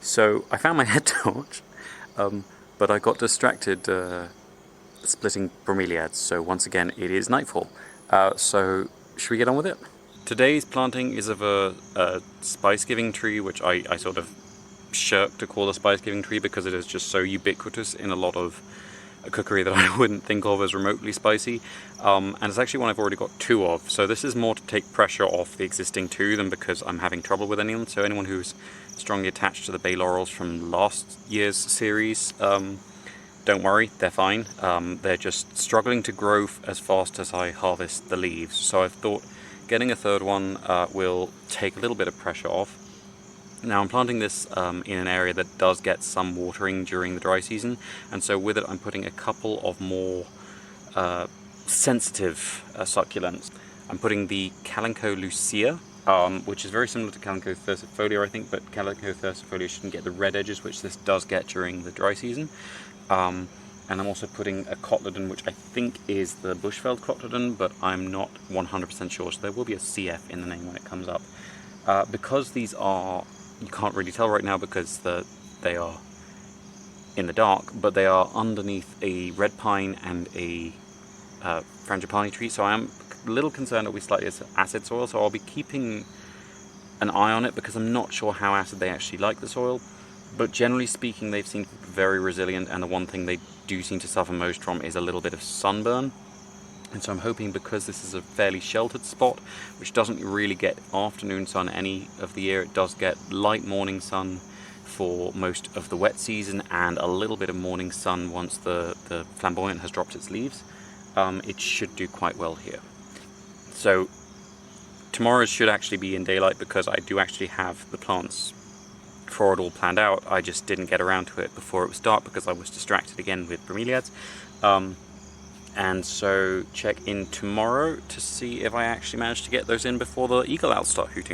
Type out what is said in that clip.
So I found my head torch, but I got distracted splitting bromeliads, so once again it is nightfall. So should we get on with it? Today's planting is of a spice-giving tree, which I sort of shirk to call a spice-giving tree because it is just so ubiquitous in a lot of cookery that I wouldn't think of as remotely spicy, and it's actually one I've already got 2 of, so this is more to take pressure off the existing 2 than because I'm having trouble with anyone. So anyone who's strongly attached to the bay laurels from last year's series, don't worry, they're fine. They're just struggling to grow as fast as I harvest the leaves, so I've thought getting a 3rd one will take a little bit of pressure off. Now I'm planting this in an area that does get some watering during the dry season, and so with it I'm putting a couple of more sensitive succulents. I'm putting the Calico Lucia, which is very similar to Calico thursifolia I think, but Calico thursifolia shouldn't get the red edges, which this does get during the dry season. And I'm also putting a cotyledon, which I think is the Bushveld cotyledon, but I'm not 100% sure, so there will be a CF in the name when it comes up. Because these are, you can't really tell right now because they are in the dark, but they are underneath a red pine and a frangipani tree, so I am a little concerned it'll be slightly acid soil, so I'll be keeping an eye on it because I'm not sure how acid they actually like the soil. But generally speaking, they've seemed very resilient, and the one thing they do seem to suffer most from is a little bit of sunburn. And so I'm hoping, because this is a fairly sheltered spot, which doesn't really get afternoon sun any of the year, it does get light morning sun for most of the wet season and a little bit of morning sun once the flamboyant has dropped its leaves, it should do quite well here. So tomorrow should actually be in daylight because I do actually have the plants for it all planned out. I just didn't get around to it before it was dark because I was distracted again with bromeliads. And so check in tomorrow to see if I actually managed to get those in before the eagle owls start hooting.